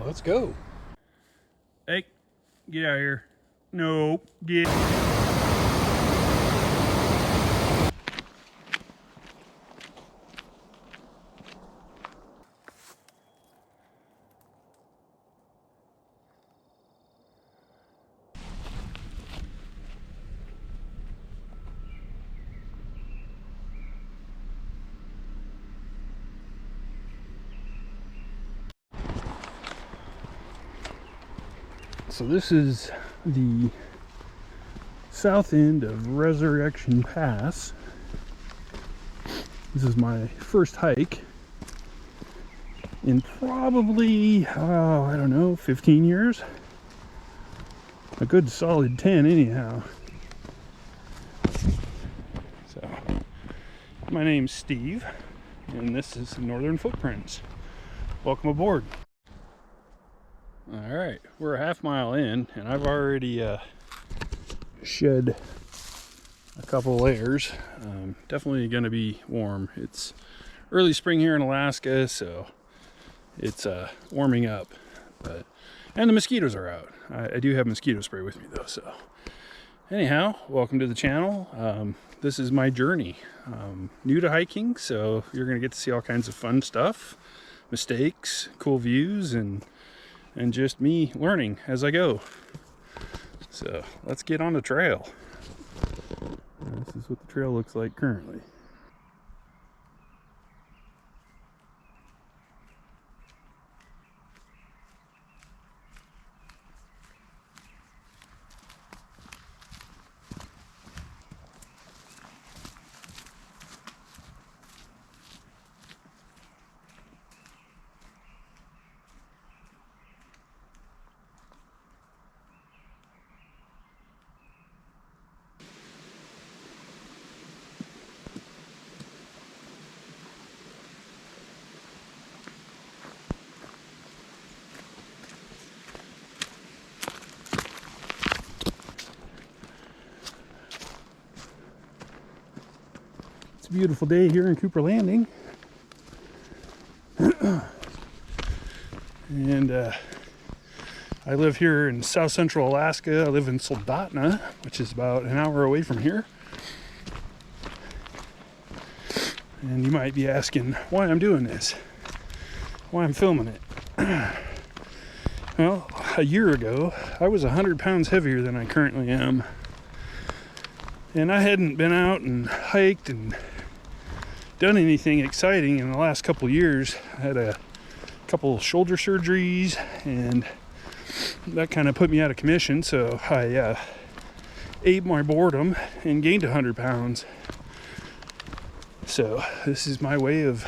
Let's go. Hey, get out of here. Nope, get. So this is the south end of Resurrection Pass. This is my first hike in probably, I don't know, 15 years. A good solid 10 anyhow. So, my name's Steve, and this is Northern Footprints. Welcome aboard. Alright, we're a half-mile in, and I've already shed a couple layers. Definitely going to be warm. It's early spring here in Alaska, so it's warming up. And the mosquitoes are out. I do have mosquito spray with me though, so. Anyhow, welcome to the channel. This is my journey. New to hiking, so you're going to get to see all kinds of fun stuff, mistakes, cool views, and just me learning as I go. So let's get on the trail. This is what the trail looks like currently. It's a beautiful day here in Cooper Landing. And I live here in south central Alaska. I live in Soldotna, which is about an hour away from here. And you might be asking why I'm doing this, why I'm filming it. Well, a year ago, I was 100 pounds heavier than I currently am. And I hadn't been out and hiked and done anything exciting in the last couple years. I had a couple shoulder surgeries, and that kind of put me out of commission, so I ate my boredom and gained 100 pounds. So this is my way of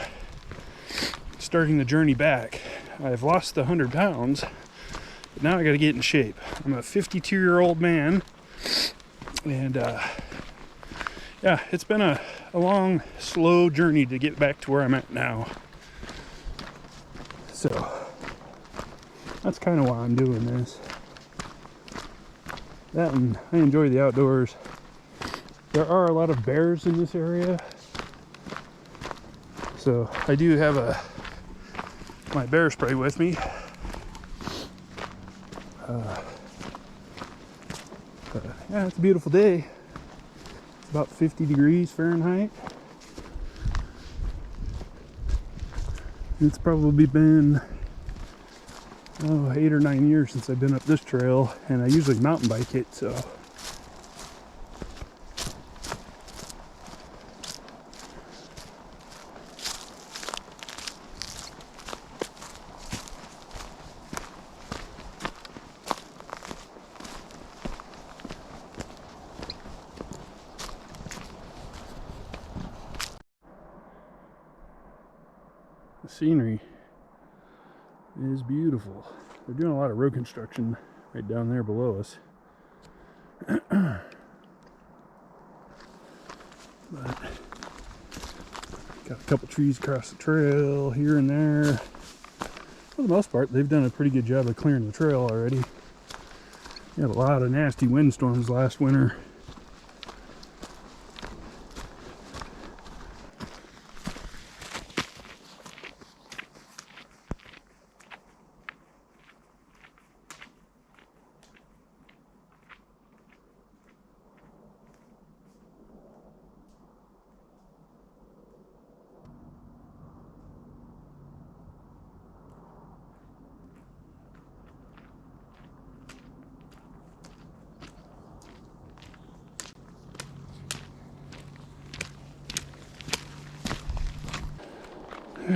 starting the journey back. I've lost the 100 pounds, but now I got to get in shape. I'm a 52-year-old man, and yeah, it's been a long, slow journey to get back to where I'm at now. So that's kind of why I'm doing this. That, and I enjoy the outdoors. There are a lot of bears in this area, so I do have my bear spray with me. But yeah, it's a beautiful day. It's about 50 degrees Fahrenheit. It's probably been 8 or 9 years since I've been up this trail, and I usually mountain bike it, so. The scenery is beautiful. They're doing a lot of road construction right down there below us. But got a couple trees across the trail here and there. For the most part, they've done a pretty good job of clearing the trail already. We had a lot of nasty windstorms last winter.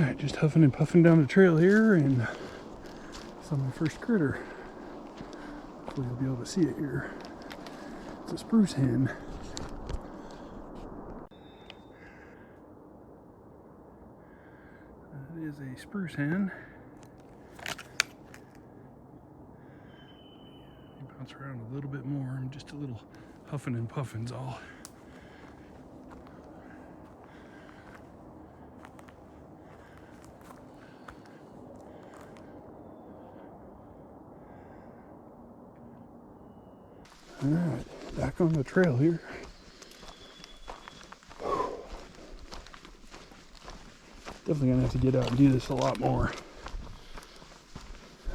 Alright, just huffing and puffing down the trail here, and saw my first critter. Hopefully you'll be able to see it here. It's a spruce hen. That is a spruce hen. Bounce around a little bit more. I'm just a little huffing and puffing's all. Alright, back on the trail here. Definitely gonna have to get out and do this a lot more.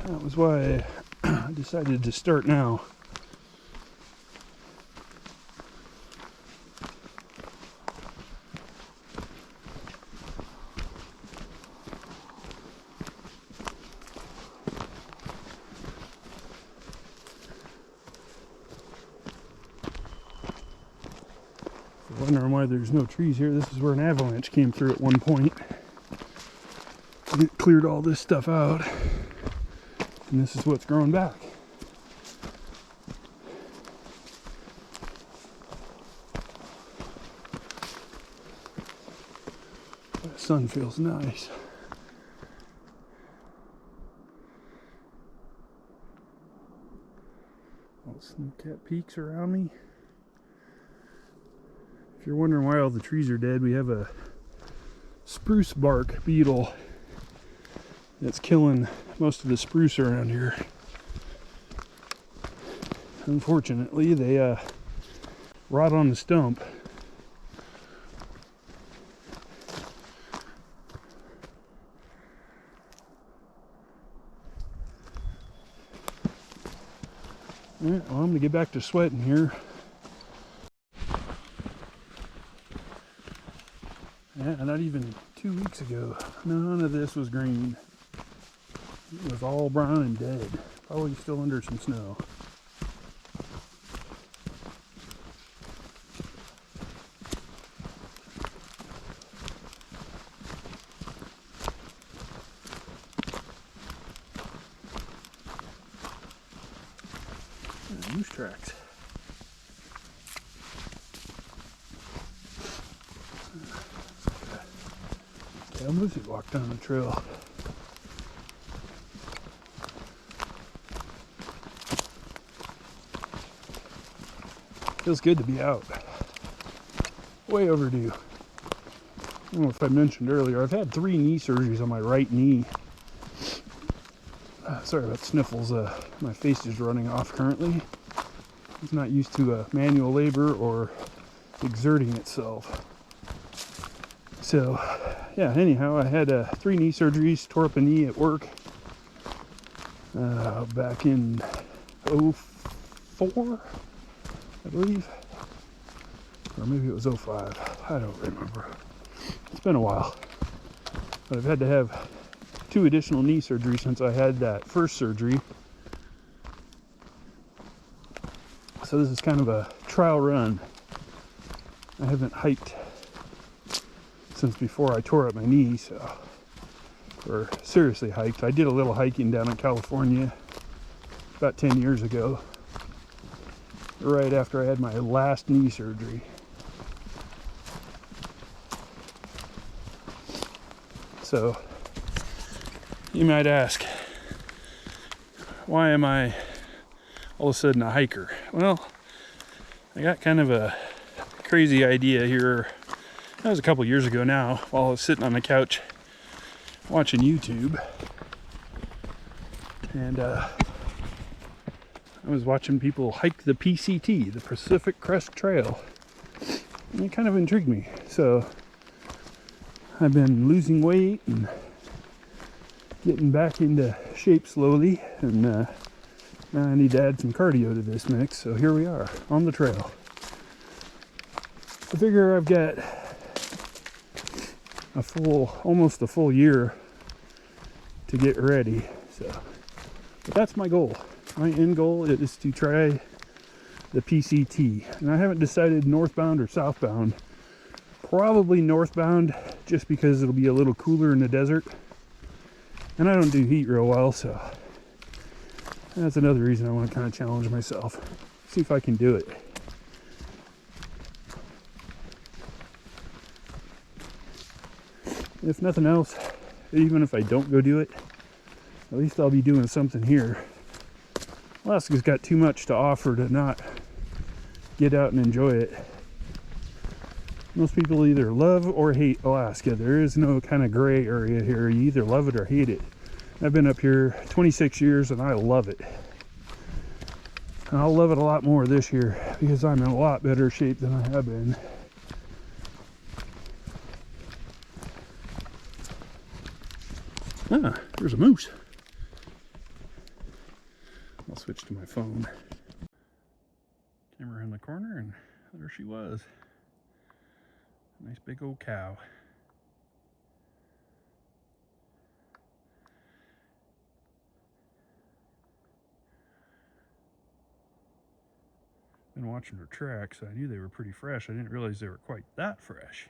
That was why I decided to start now. Wondering why there's no trees here. This is where an avalanche came through at one point. And it cleared all this stuff out. And this is what's growing back. The sun feels nice. All the snowcat peaks around me. If you're wondering why all the trees are dead, we have a spruce bark beetle that's killing most of the spruce around here. Unfortunately, they rot on the stump. Alright, well, I'm gonna get back to sweating here. Yeah, not even 2 weeks ago, none of this was green. It was all brown and dead. Probably still under some snow. Moose tracks. Yeah, moose walked down the trail. Feels good to be out. Way overdue. I don't know if I mentioned earlier, I've had 3 knee surgeries on my right knee. Sorry about sniffles. My face is running off currently. It's not used to manual labor or exerting itself. So, yeah, anyhow, I had 3 knee surgeries, tore up a knee at work back in '04. I believe, or maybe it was '05. I don't remember. It's been a while, but I've had to have 2 additional knee surgeries since I had that first surgery. So this is kind of a trial run. I haven't hiked since before I tore up my knee, so, or seriously hiked. I did a little hiking down in California about 10 years ago. Right after I had my last knee surgery. So, you might ask, why am I all of a sudden a hiker? Well, I got kind of a crazy idea here. That was a couple years ago now, while I was sitting on the couch watching YouTube. And I was watching people hike the PCT, the Pacific Crest Trail, and it kind of intrigued me. So I've been losing weight and getting back into shape slowly, and now I need to add some cardio to this mix. So here we are on the trail. I figure I've got almost a full year to get ready. So, but that's my goal. My end goal is to try the PCT, and I haven't decided northbound or southbound. Probably northbound, just because it'll be a little cooler in the desert. And I don't do heat real well, so that's another reason I want to kind of challenge myself. See if I can do it. If nothing else, even if I don't go do it, at least I'll be doing something here. Alaska's got too much to offer to not get out and enjoy it. Most people either love or hate Alaska. There is no kind of gray area here. You either love it or hate it. I've been up here 26 years and I love it. And I'll love it a lot more this year because I'm in a lot better shape than I have been. Ah, there's a moose. I'll switch to my phone. Camera in the corner, and there she was. Nice big old cow. Been watching her tracks. I knew they were pretty fresh. I didn't realize they were quite that fresh.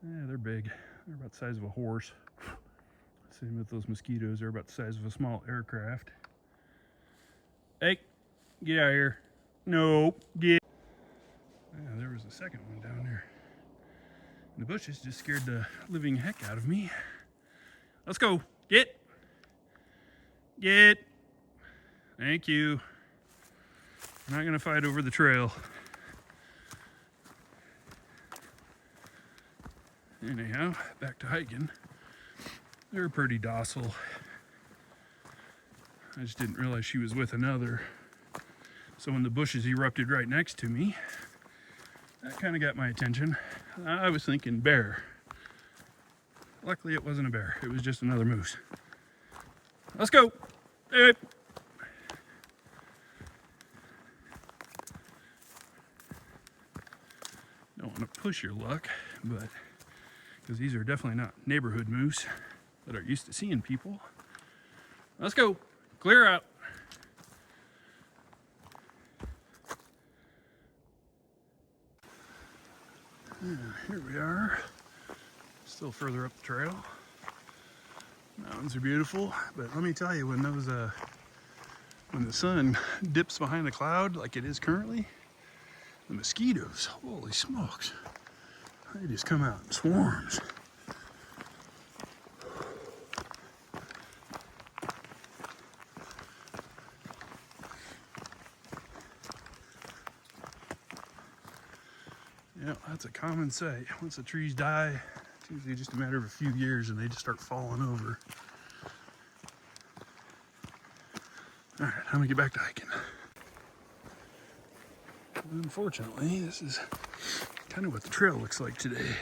Yeah, they're big. They're about the size of a horse. Same with those mosquitoes. They're about the size of a small aircraft. Hey, get out of here. Nope, get. Yeah, there was a second one down there. And the bushes just scared the living heck out of me. Let's go. Get. Get. Thank you. I'm not going to fight over the trail. Anyhow, back to hiking. They're pretty docile. I just didn't realize she was with another. So when the bushes erupted right next to me, that kind of got my attention. I was thinking bear. Luckily it wasn't a bear, it was just another moose. Let's go. Hey. Don't want to push your luck, but because these are definitely not neighborhood moose that are used to seeing people. Let's go. Clear out. Here we are. Still further up the trail. Mountains are beautiful, but let me tell you, when the sun dips behind the cloud like it is currently, the mosquitoes, holy smokes, they just come out in swarms. Yeah, that's a common sight. Once the trees die, it's usually just a matter of a few years and they just start falling over. All right, I'm gonna get back to hiking. Unfortunately, this is kind of what the trail looks like today.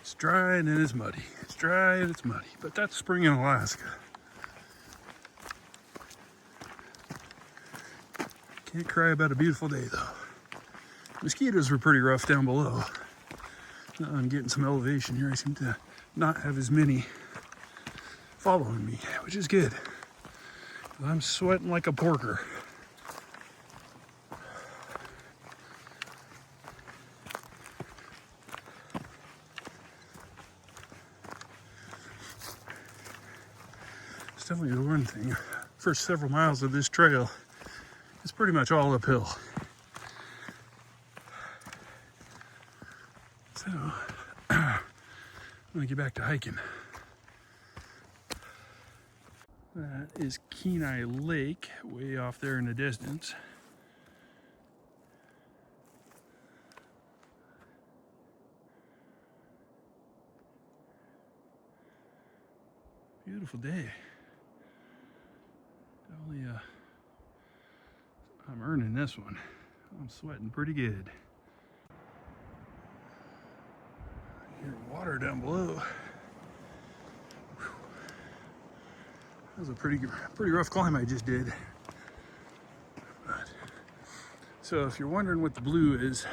It's dry and it is muddy. It's dry and it's muddy, but that's spring in Alaska. Can't cry about a beautiful day though. Mosquitoes were pretty rough down below. Now I'm getting some elevation here. I seem to not have as many following me, which is good. I'm sweating like a porker. It's definitely the one thing. First several miles of this trail is pretty much all uphill. So, I'm gonna get back to hiking. That is Kenai Lake, way off there in the distance. Beautiful day. Definitely, I'm earning this one. I'm sweating pretty good. Hear water down below. That was a pretty rough climb I just did. But, so if you're wondering what the blue is,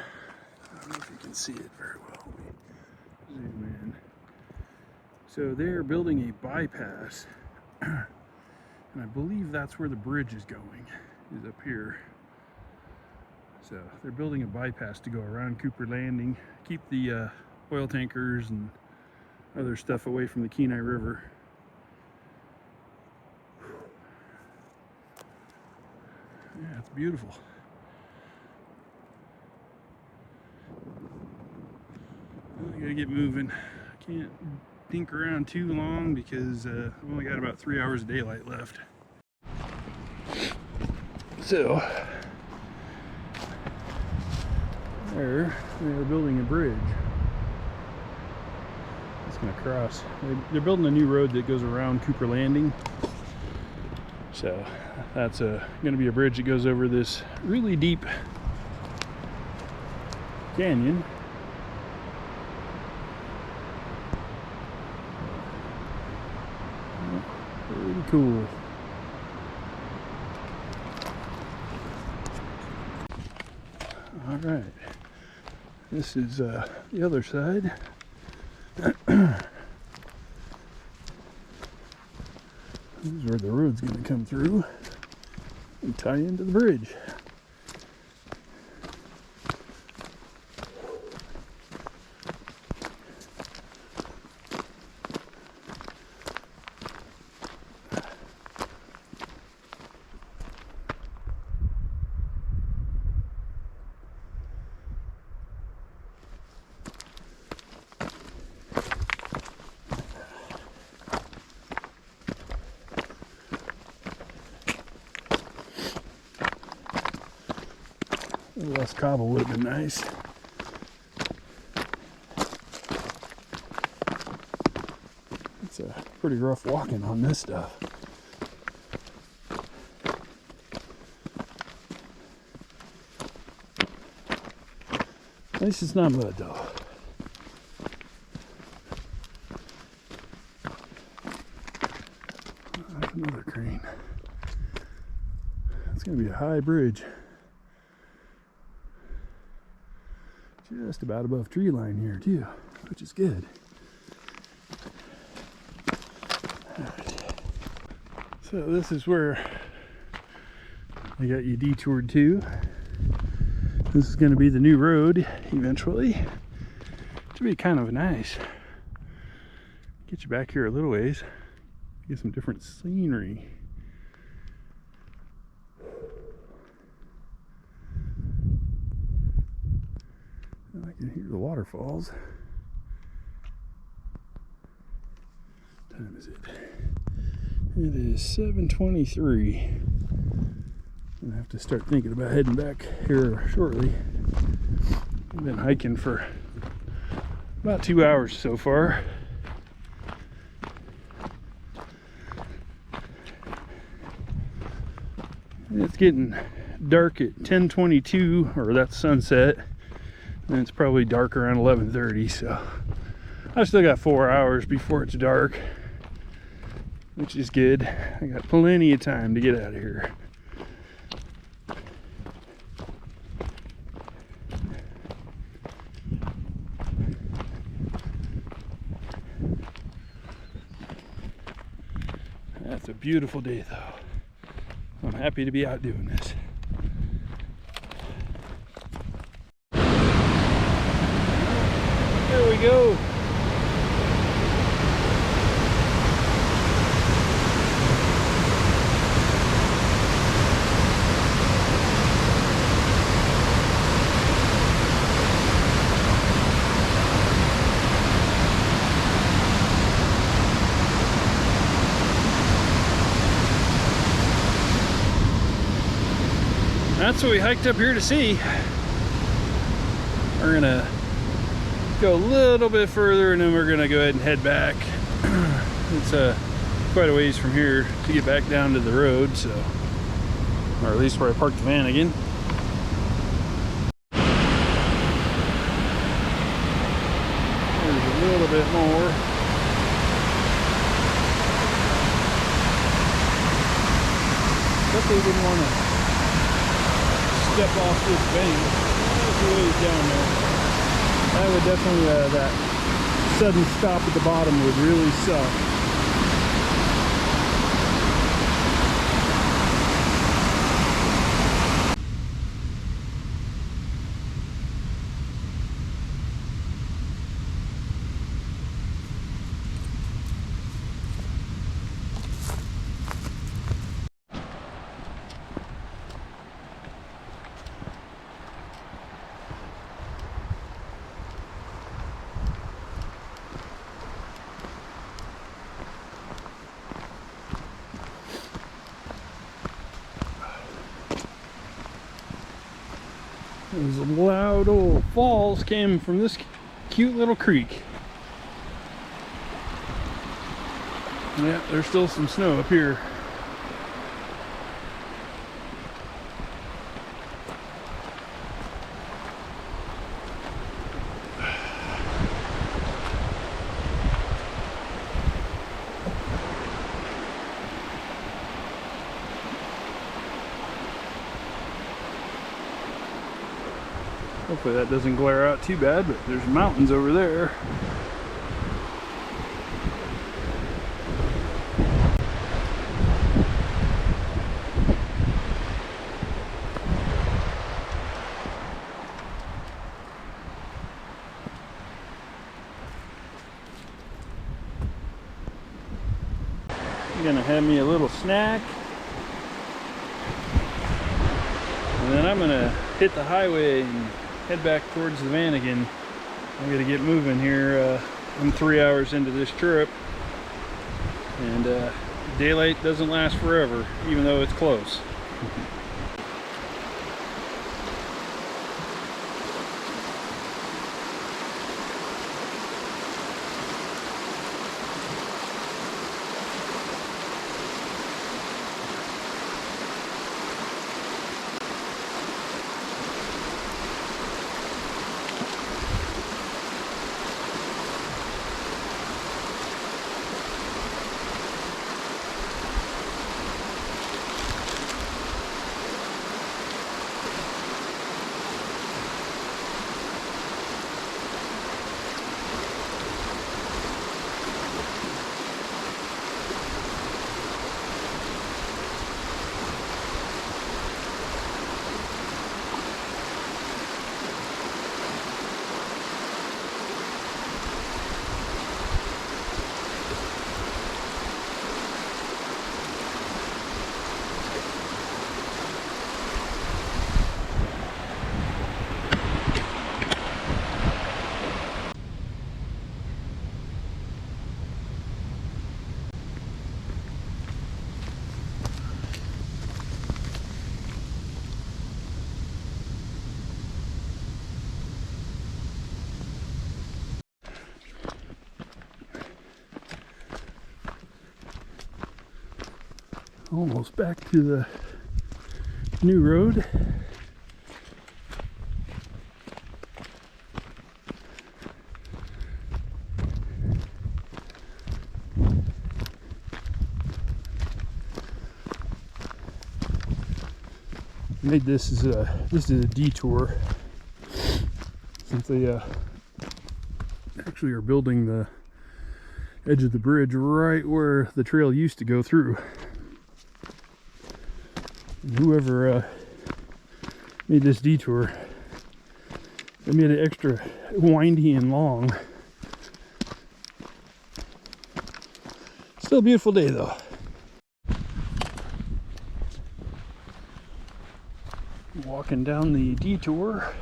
I don't know if you can see it very well. Let me zoom in. So they're building a bypass, and I believe that's where the bridge is going, is up here. So they're building a bypass to go around Cooper Landing, keep the oil tankers and other stuff away from the Kenai River. Yeah, it's beautiful. I gotta get moving. I can't dink around too long because I've only got about 3 hours of daylight left. So there, they're building a bridge. It's gonna cross. They're building a new road that goes around Cooper Landing. So that's gonna be a bridge that goes over this really deep canyon. Really cool. All right, this is the other side. This is where the road's going to come through and tie into the bridge. A little less cobble would have been nice. It's pretty rough walking on this stuff. At least it's not mud though. That's another crane. It's going to be a high bridge. Just about above tree line here too, which is good. Alright. So this is where I got you detoured to. This is going to be the new road eventually. To be kind of nice. Get you back here a little ways. Get some different scenery. I can hear the waterfalls. What time is it? It is 7:23. I have to start thinking about heading back here shortly. I've been hiking for about 2 hours so far. And it's getting dark at 10:22, or that's sunset. And it's probably dark around 11:30, so I've still got 4 hours before it's dark, which is good. I got plenty of time to get out of here. That's a beautiful day though. I'm happy to be out doing this. There we go. That's what we hiked up here to see. We're gonna go a little bit further and then we're gonna go ahead and head back. It's quite a ways from here to get back down to the road, so, or at least where I parked the Vanagon. There's a little bit more. But they didn't want to step off this bank. That's a ways down there. That would definitely, that sudden stop at the bottom would really suck. Those loud old falls came from this cute little creek. Yeah, there's still some snow up here. Hopefully that doesn't glare out too bad, but there's mountains over there. I'm gonna have me a little snack, and then I'm gonna hit the highway and head back towards the Vanagon. I'm gonna get moving here. I'm 3 hours into this trip, and daylight doesn't last forever, even though it's close. Almost back to the new road. Made this is a detour, since they actually are building the edge of the bridge right where the trail used to go through. And whoever made this detour, they made it extra windy and long. Still a beautiful day though. Walking down the detour.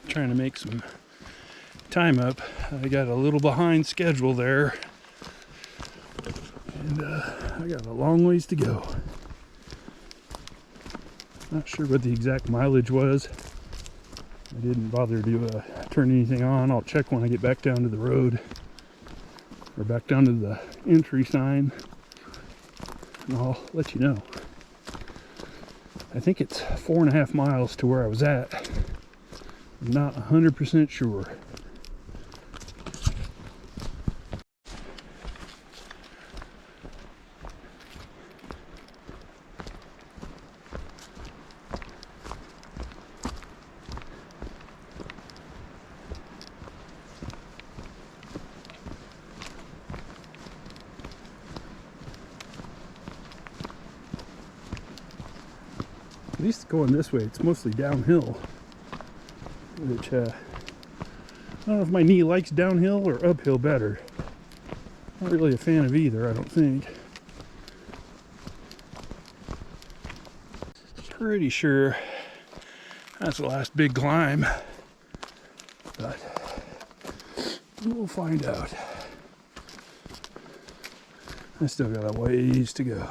Trying to make some time up. I got a little behind schedule there, and I got a long ways to go. Not sure what the exact mileage was. I didn't bother to turn anything on. I'll check when I get back down to the road, or back down to the entry sign, and I'll let you know. I think it's 4.5 miles to where I was at. I'm not 100% sure. least going this way, it's mostly downhill, which I don't know if my knee likes downhill or uphill better. Not really a fan of either, I don't think. Pretty sure that's the last big climb, but we'll find out. I still got a ways to go.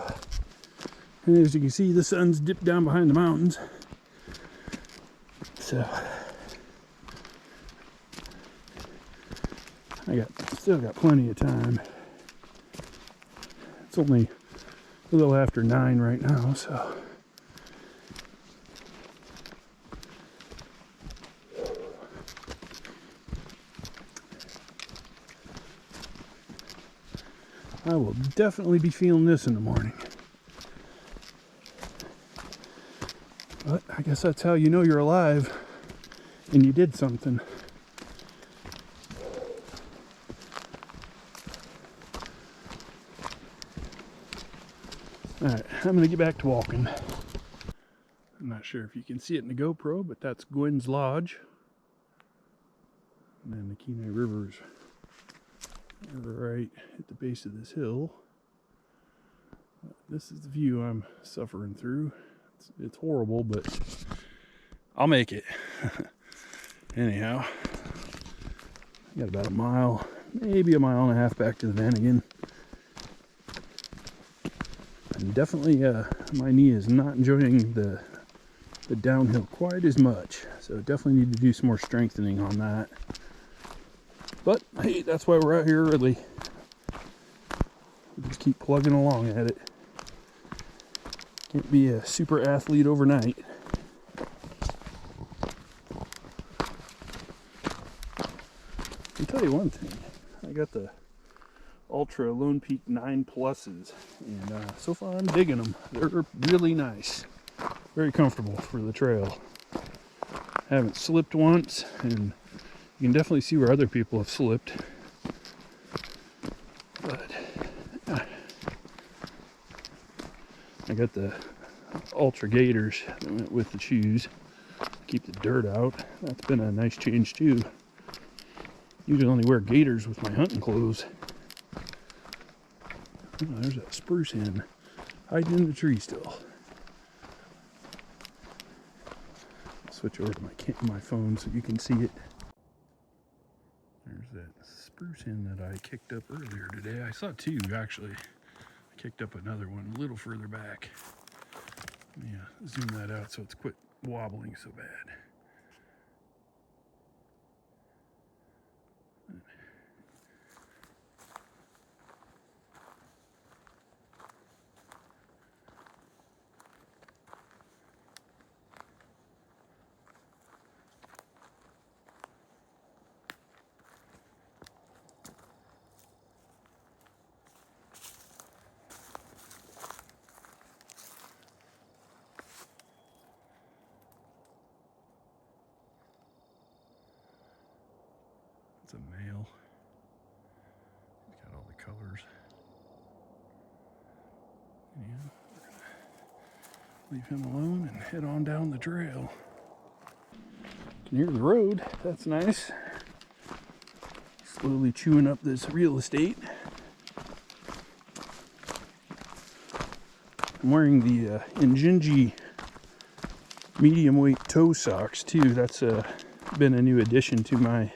And as you can see, the sun's dipped down behind the mountains. So still got plenty of time. It's only a little after 9 right now, so I will definitely be feeling this in the morning. But I guess that's how you know you're alive and you did something. Alright, I'm going to get back to walking. I'm not sure if you can see it in the GoPro, but that's Gwen's Lodge. And then the Kenai River's right at the base of this hill. This is the view I'm suffering through. It's horrible, but I'll make it. Anyhow, I got about a mile, maybe a mile and a half back to the Vanagon. And definitely my knee is not enjoying the downhill quite as much, so definitely need to do some more strengthening on that. But hey, that's why we're out here early. We just keep plugging along at it. Can't be a super athlete overnight. I'll tell you one thing. I got the Ultra Lone Peak 9 Pluses, and so far I'm digging them. They're really nice. Very comfortable for the trail. Haven't slipped once, and you can definitely see where other people have slipped. But I got the Ultra Gators that went with the shoes. Keep the dirt out. That's been a nice change too. Usually only wear gaiters with my hunting clothes. Oh, there's a spruce hen hiding in the tree still. I'll switch over to my phone so you can see it. There's that spruce hen that I kicked up earlier today. I saw two actually. I kicked up another one a little further back. Yeah, zoom that out so it's quit wobbling so bad. It's a male. He's got all the colors. Yeah, we're gonna leave him alone and head on down the trail. Can hear the road. That's nice. Slowly chewing up this real estate. I'm wearing the Injinji medium weight toe socks too. That's been a new addition to my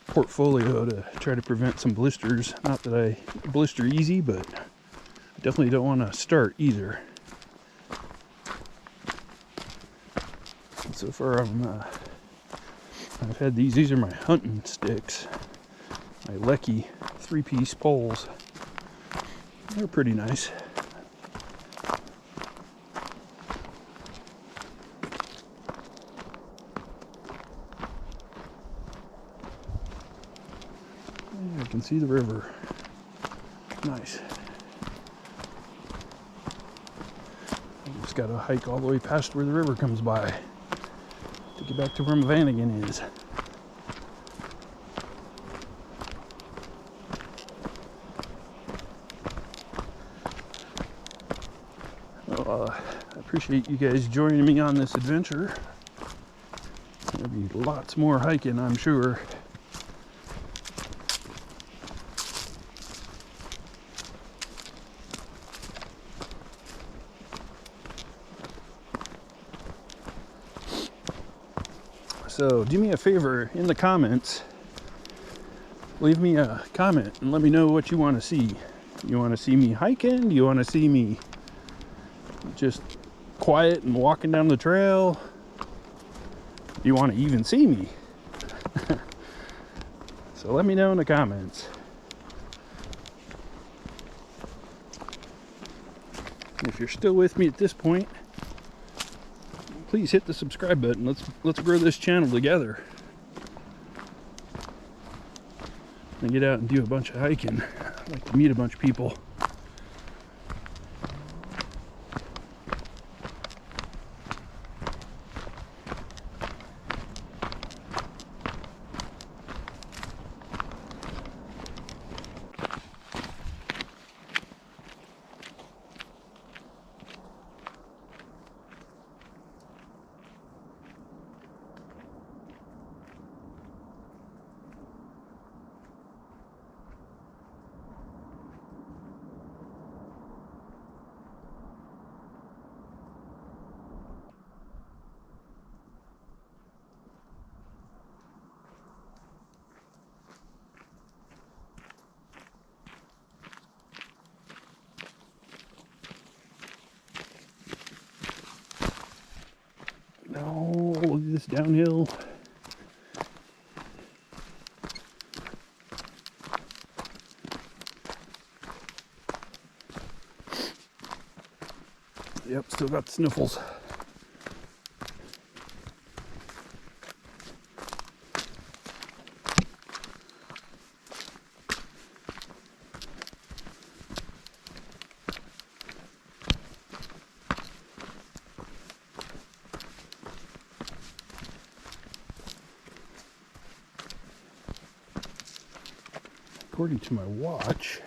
portfolio to try to prevent some blisters. Not that I blister easy, but I definitely don't want to start either. So far I've had these are my hunting sticks, my Lecky 3-piece poles. They're pretty nice. I can see the river. Nice. I just got to hike all the way past where the river comes by to get back to where Vanagon is. appreciate you guys joining me on this adventure. There'll be lots more hiking, I'm sure. So do me a favor, in the comments, leave me a comment and let me know what you want to see. You want to see me hiking? Do you want to see me just quiet and walking down the trail? Do you want to even see me? So let me know in the comments. If you're still with me at this point, please hit the subscribe button. Let's grow this channel together. And get out and do a bunch of hiking. I'd like to meet a bunch of people. No, look at this downhill. Yep, still got the sniffles. According to my watch,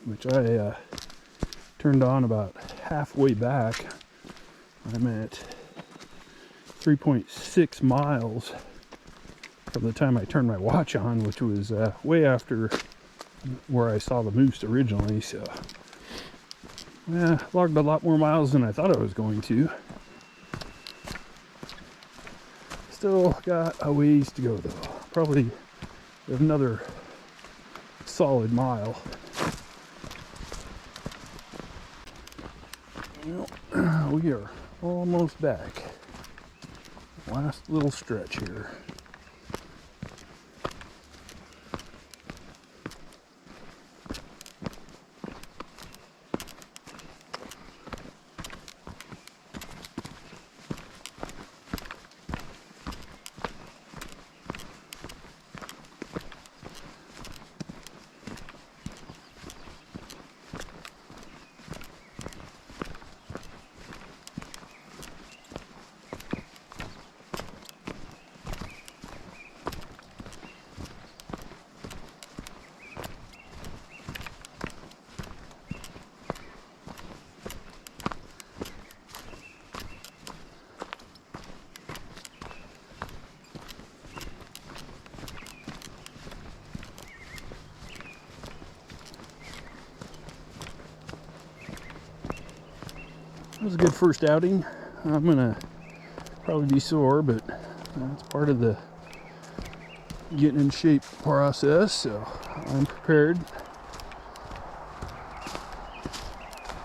which I turned on about halfway back, I'm at 3.6 miles from the time I turned my watch on, which was way after where I saw the moose originally. So yeah, logged a lot more miles than I thought I was going to. Still got a ways to go though. Probably another solid mile. Well, we are almost back. Last little stretch here. That was a good first outing. I'm gonna probably be sore, but that's part of the getting in shape process, so I'm prepared.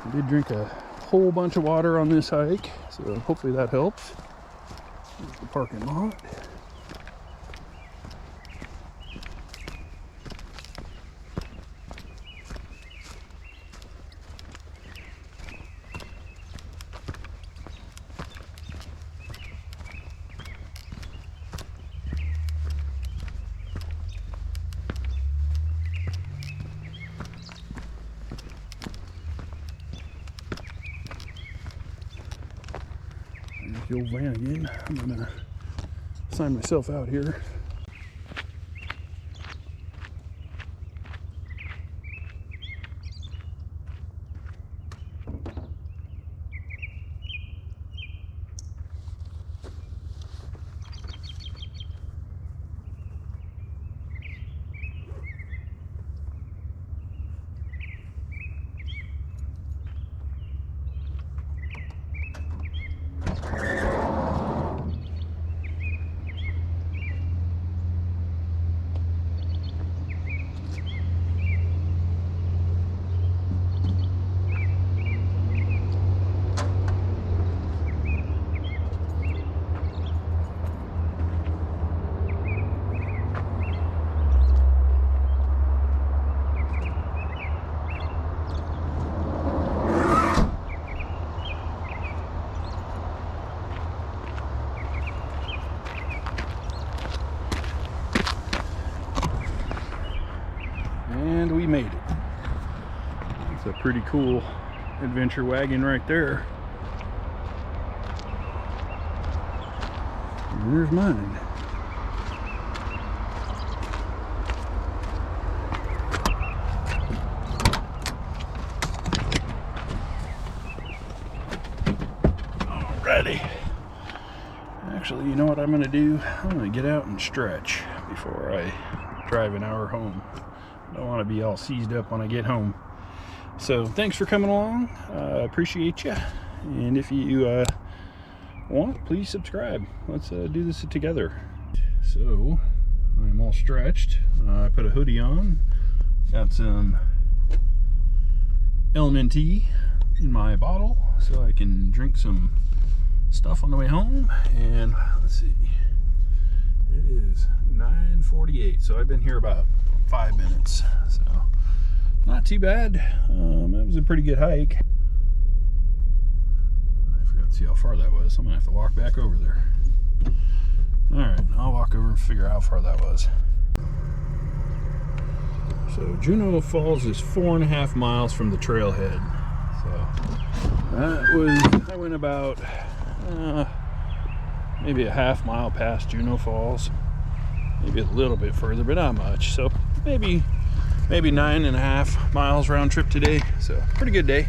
I did drink a whole bunch of water on this hike, so hopefully that helps. There's the parking lot. The old Vanagon. I'm gonna sign myself out here. we made it. It's a pretty cool adventure wagon right there. And there's mine. Alrighty. Actually, you know what I'm going to do? I'm going to get out and stretch before I drive an hour home. I don't want to be all seized up when I get home. So thanks for coming along. Appreciate you. And if you want, please subscribe. Let's do this together. So I'm all stretched. I put a hoodie on. Got some LMNT in my bottle so I can drink some stuff on the way home. And let's see, it is 9:48, so I've been here about 5 minutes, so not too bad. That was a pretty good hike. I forgot to see how far that was. I'm gonna have to walk back over there. All right, I'll walk over and figure out how far that was. So Juneau Falls is 4.5 miles from the trailhead. So I went about maybe a half mile past Juneau Falls, maybe a little bit further, but not much. So maybe 9.5 miles round trip today. So pretty good day.